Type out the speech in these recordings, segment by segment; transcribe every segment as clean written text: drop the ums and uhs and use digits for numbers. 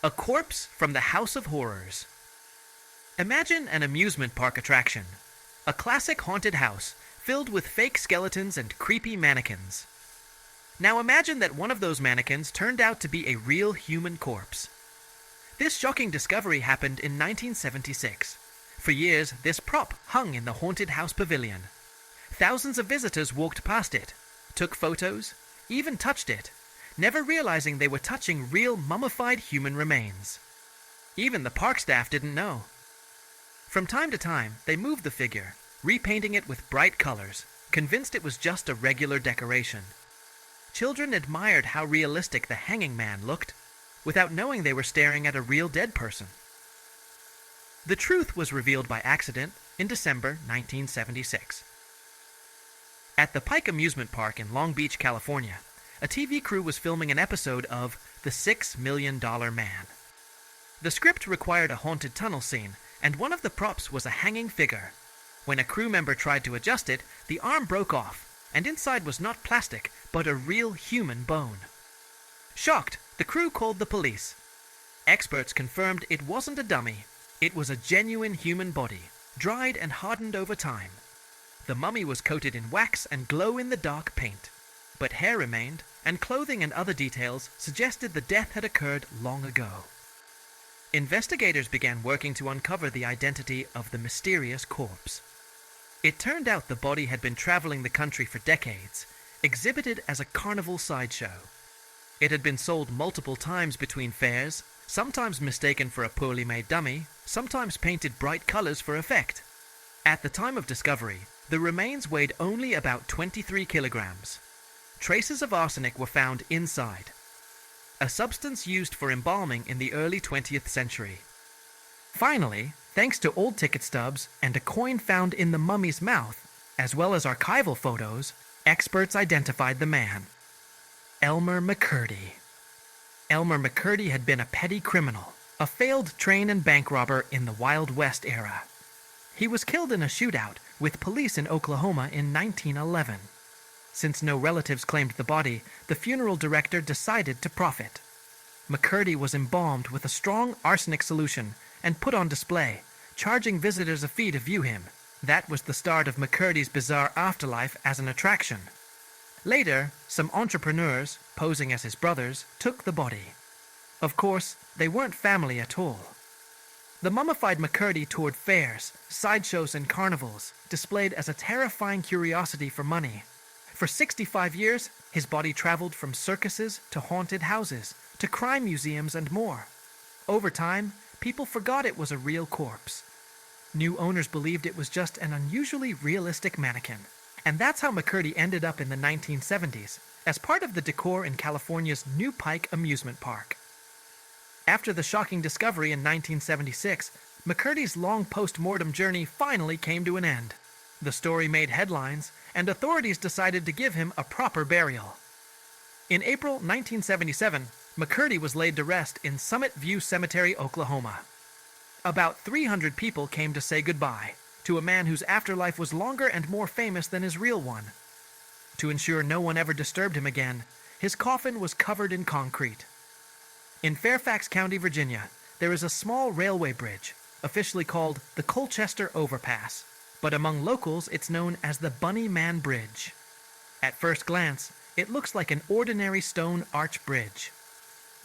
A corpse from the House of Horrors. Imagine an amusement park attraction. A classic haunted house filled with fake skeletons and creepy mannequins. Now imagine that one of those mannequins turned out to be a real human corpse. This shocking discovery happened in 1976. For years, this prop hung in the haunted house pavilion. Thousands of visitors walked past it, took photos, even touched it, never realizing they were touching real mummified human remains. Even the park staff didn't know. From time to time, they moved the figure, repainting it with bright colors, convinced it was just a regular decoration. Children admired how realistic the hanging man looked, without knowing they were staring at a real dead person. The truth was revealed by accident in December 1976. At the Pike Amusement Park in Long Beach, California, a TV crew was filming an episode of The $6 Million Man. The script required a haunted tunnel scene, and one of the props was a hanging figure. When a crew member tried to adjust it, the arm broke off, and inside was not plastic, but a real human bone. Shocked, the crew called the police. Experts confirmed it wasn't a dummy. It was a genuine human body, dried and hardened over time. The mummy was coated in wax and glow-in-the-dark paint. But hair remained, and clothing and other details suggested the death had occurred long ago. Investigators began working to uncover the identity of the mysterious corpse. It turned out the body had been traveling the country for decades, exhibited as a carnival sideshow. It had been sold multiple times between fairs, sometimes mistaken for a poorly made dummy, sometimes painted bright colors for effect. At the time of discovery, the remains weighed only about 23 kilograms. Traces of arsenic were found inside, a substance used for embalming in the early 20th century. Finally, thanks to old ticket stubs and a coin found in the mummy's mouth, as well as archival photos, experts identified the man. Elmer McCurdy. Elmer McCurdy had been a petty criminal, a failed train and bank robber in the Wild West era. He was killed in a shootout with police in Oklahoma in 1911. Since no relatives claimed the body, the funeral director decided to profit. McCurdy was embalmed with a strong arsenic solution and put on display, charging visitors a fee to view him. That was the start of McCurdy's bizarre afterlife as an attraction. Later, some entrepreneurs, posing as his brothers, took the body. Of course, they weren't family at all. The mummified McCurdy toured fairs, sideshows, and carnivals, displayed as a terrifying curiosity for money. For 65 years, his body traveled from circuses to haunted houses, to crime museums and more. Over time, people forgot it was a real corpse. New owners believed it was just an unusually realistic mannequin. And that's how McCurdy ended up in the 1970s, as part of the decor in California's New Pike Amusement Park. After the shocking discovery in 1976, McCurdy's long post-mortem journey finally came to an end. The story made headlines, and authorities decided to give him a proper burial. In April 1977, McCurdy was laid to rest in Summit View Cemetery, Oklahoma. About 300 people came to say goodbye to a man whose afterlife was longer and more famous than his real one. To ensure no one ever disturbed him again, his coffin was covered in concrete. In Fairfax County, Virginia, there is a small railway bridge, officially called the Colchester Overpass, but among locals it's known as the Bunny Man Bridge. At first glance, it looks like an ordinary stone arch bridge.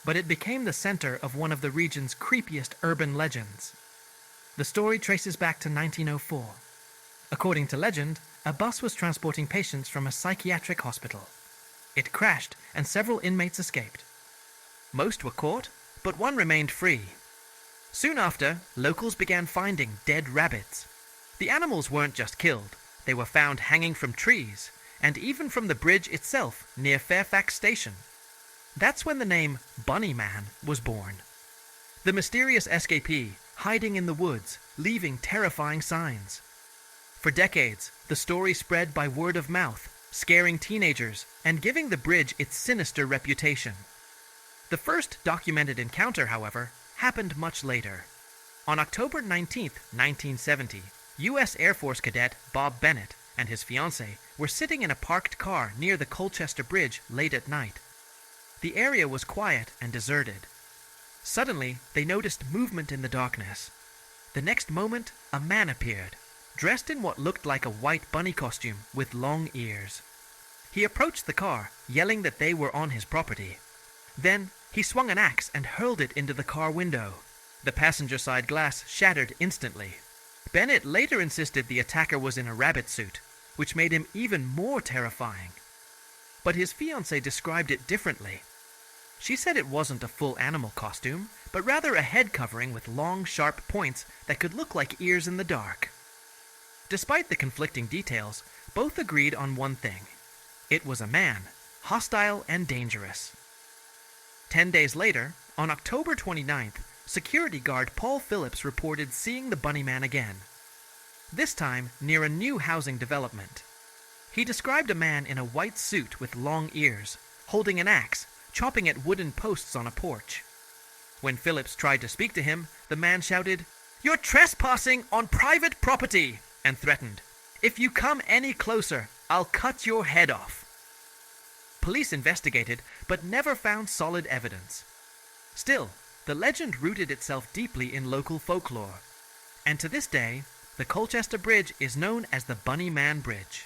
But it became the center of one of the region's creepiest urban legends. The story traces back to 1904. According to legend, a bus was transporting patients from a psychiatric hospital. It crashed and several inmates escaped. Most were caught, but one remained free. Soon after, locals began finding dead rabbits. The animals weren't just killed, they were found hanging from trees, and even from the bridge itself near Fairfax Station. That's when the name Bunny Man was born. The mysterious escapee, hiding in the woods, leaving terrifying signs. For decades, the story spread by word of mouth, scaring teenagers and giving the bridge its sinister reputation. The first documented encounter, however, happened much later. On October 19, 1970, U.S. Air Force cadet Bob Bennett and his fiancée were sitting in a parked car near the Colchester Bridge late at night. The area was quiet and deserted. Suddenly, they noticed movement in the darkness. The next moment, a man appeared, dressed in what looked like a white bunny costume with long ears. He approached the car, yelling that they were on his property. Then, he swung an axe and hurled it into the car window. The passenger side glass shattered instantly. Bennett later insisted the attacker was in a rabbit suit, which made him even more terrifying. But his fiancée described it differently. She said it wasn't a full animal costume, but rather a head covering with long, sharp points that could look like ears in the dark. Despite the conflicting details, both agreed on one thing. It was a man, hostile and dangerous. 10 days later, on October 29th, security guard Paul Phillips reported seeing the bunny man again. This time, near a new housing development. He described a man in a white suit with long ears, holding an axe, chopping at wooden posts on a porch. When Phillips tried to speak to him, the man shouted, "You're trespassing on private property!" and threatened, "If you come any closer, I'll cut your head off." Police investigated, but never found solid evidence. Still, the legend rooted itself deeply in local folklore. And to this day, the Colchester Bridge is known as the Bunny Man Bridge.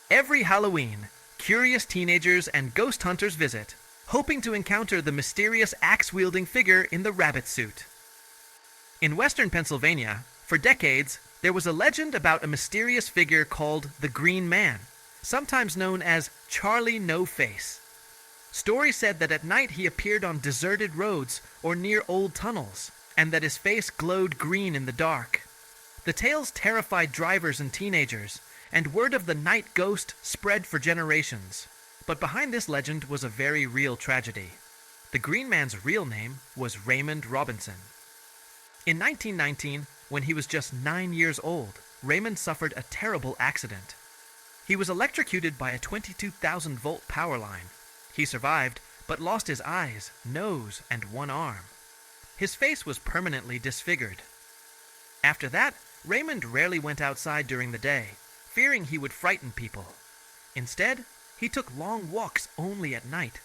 Every Halloween, curious teenagers and ghost hunters visit, hoping to encounter the mysterious axe-wielding figure in the rabbit suit. In western Pennsylvania, for decades, there was a legend about a mysterious figure called the Green Man, sometimes known as Charlie No Face. Stories said that at night he appeared on deserted roads or near old tunnels, and that his face glowed green in the dark. The tales terrified drivers and teenagers, and word of the night ghost spread for generations. But behind this legend was a very real tragedy. The Green Man's real name was Raymond Robinson. In 1919, when he was just 9 years old, Raymond suffered a terrible accident. He was electrocuted by a 22,000-volt power line. He survived, but lost his eyes, nose, and one arm. His face was permanently disfigured. After that, Raymond rarely went outside during the day, fearing he would frighten people. Instead, he took long walks only at night.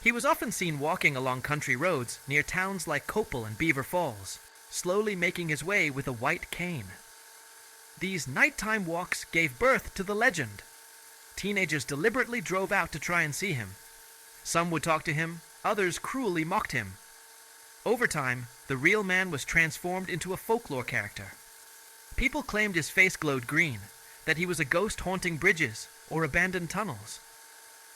He was often seen walking along country roads near towns like Copel and Beaver Falls, slowly making his way with a white cane. These nighttime walks gave birth to the legend. Teenagers deliberately drove out to try and see him. Some would talk to him, others cruelly mocked him. Over time, the real man was transformed into a folklore character. People claimed his face glowed green, that he was a ghost haunting bridges or abandoned tunnels.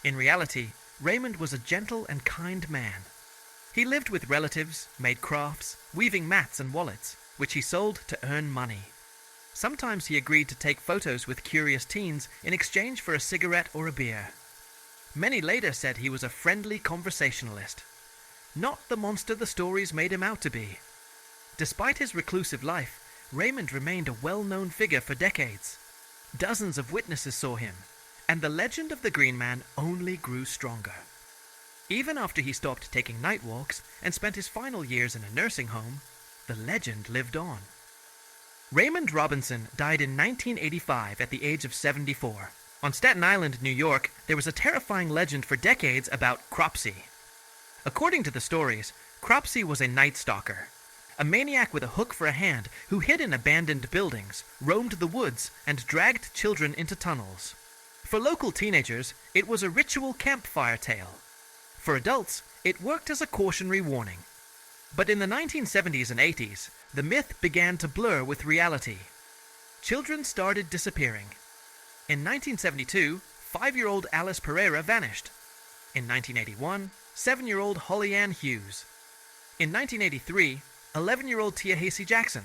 In reality, Raymond was a gentle and kind man. He lived with relatives, made crafts, weaving mats and wallets, which he sold to earn money. Sometimes he agreed to take photos with curious teens in exchange for a cigarette or a beer. Many later said he was a friendly conversationalist, not the monster the stories made him out to be. Despite his reclusive life, Raymond remained a well-known figure for decades. Dozens of witnesses saw him, and the legend of the Green Man only grew stronger. Even after he stopped taking night walks and spent his final years in a nursing home, the legend lived on. Raymond Robinson died in 1985 at the age of 74. On Staten Island, New York, there was a terrifying legend for decades about Cropsy. According to the stories, Cropsy was a night stalker, a maniac with a hook for a hand who hid in abandoned buildings, roamed the woods, and dragged children into tunnels. For local teenagers, it was a ritual campfire tale. For adults, it worked as a cautionary warning. But in the 1970s and 80s, the myth began to blur with reality. Children started disappearing. In 1972, 5-year-old Alice Pereira vanished. In 1981, 7-year-old Holly Ann Hughes. In 1983, 11-year-old Tia-Hasey Jackson.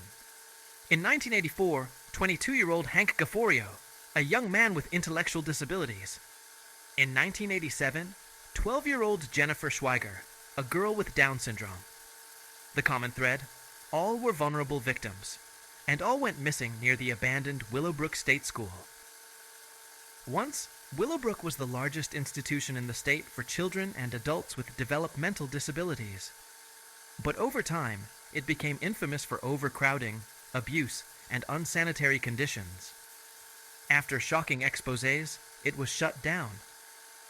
In 1984, 22-year-old Hank Gafforio, a young man with intellectual disabilities. In 1987, 12-year-old Jennifer Schweiger, a girl with Down syndrome. The common thread, all were vulnerable victims, and all went missing near the abandoned Willowbrook State School. Once, Willowbrook was the largest institution in the state for children and adults with developmental disabilities. But over time, it became infamous for overcrowding, abuse, and unsanitary conditions. After shocking exposés, it was shut down.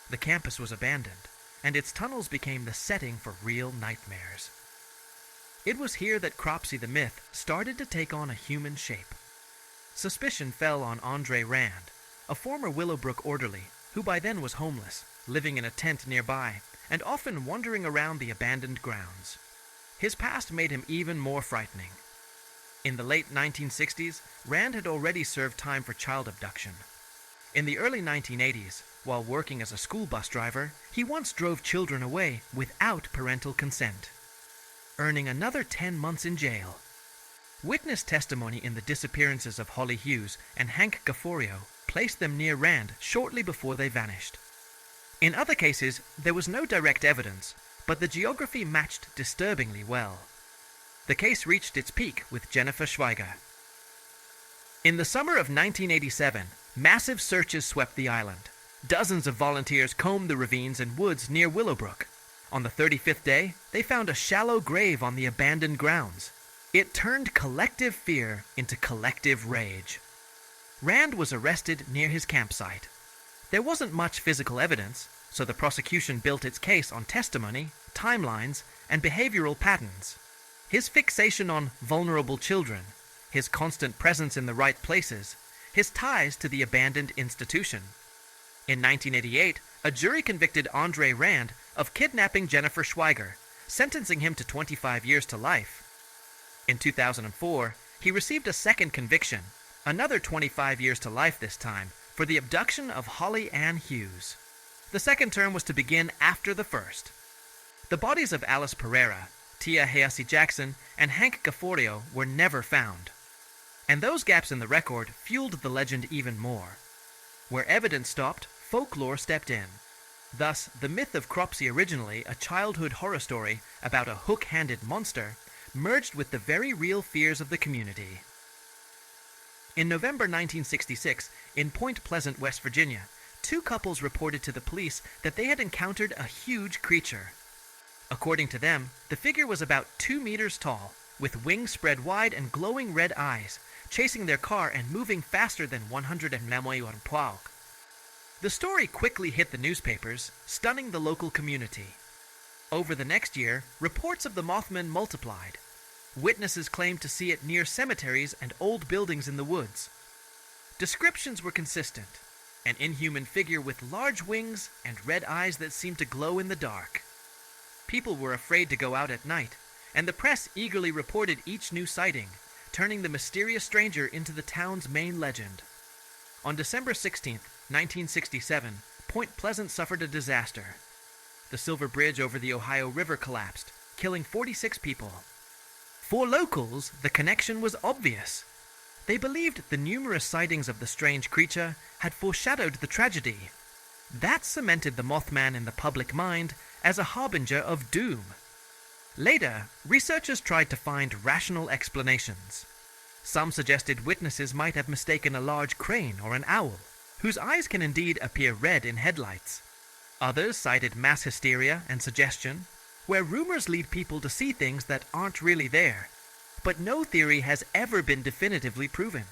The campus was abandoned, and its tunnels became the setting for real nightmares. It was here that Cropsy the myth started to take on a human shape. Suspicion fell on Andre Rand, a former Willowbrook orderly who by then was homeless, living in a tent nearby, and often wandering around the abandoned grounds. His past made him even more frightening. In the late 1960s, Rand had already served time for child abduction. In the early 1980s, while working as a school bus driver, he once drove children away without parental consent, earning another 10 months in jail. Witness testimony in the disappearances of Holly Hughes and Hank Gafforio placed them near Rand shortly before they vanished. In other cases, there was no direct evidence, but the geography matched disturbingly well. The case reached its peak with Jennifer Schweiger. In the summer of 1987, massive searches swept the island. Dozens of volunteers combed the ravines and woods near Willowbrook. On the 35th day, they found a shallow grave on the abandoned grounds. It turned collective fear into collective rage. Rand was arrested near his campsite. There wasn't much physical evidence, so the prosecution built its case on testimony, timelines, and behavioral patterns. His fixation on vulnerable children, his constant presence in the right places, his ties to the abandoned institution. In 1988, a jury convicted Andre Rand of kidnapping Jennifer Schweiger, sentencing him to 25 years to life. In 2004, he received a second conviction, another 25 years to life this time, for the abduction of Holly Ann Hughes. The second term was to begin after the first. The bodies of Alice Pereira, Tia Hayasi Jackson, and Hank Gafforio were never found. And those gaps in the record fueled the legend even more. Where evidence stopped, folklore stepped in. Thus, the myth of Cropsy, originally a childhood horror story about a hook-handed monster, merged with the very real fears of the community. In November 1966, in Point Pleasant, West Virginia, two couples reported to the police that they had encountered a huge creature. According to them, the figure was about 2 meters tall, with wings spread wide and glowing red eyes, chasing their car and moving faster than 100 mph. The story quickly hit the newspapers, stunning the local community. Over the next year, reports of the Mothman multiplied. Witnesses claimed to see it near cemeteries and old buildings in the woods. Descriptions were consistent: an inhuman figure with large wings and red eyes that seemed to glow in the dark. People were afraid to go out at night, and the press eagerly reported each new sighting, turning the mysterious stranger into the town's main legend. On December 16, 1967, Point Pleasant suffered a disaster. The Silver Bridge over the Ohio River collapsed, killing 46 people. For locals, the connection was obvious. They believed the numerous sightings of the strange creature had foreshadowed the tragedy. That cemented the Mothman in the public mind as a harbinger of doom. Later, researchers tried to find rational explanations. Some suggested witnesses might have mistaken a large crane or an owl, whose eyes can indeed appear red in headlights. Others cited mass hysteria and suggestion, where rumors lead people to see things that aren't really there. But no theory has ever been definitively proven.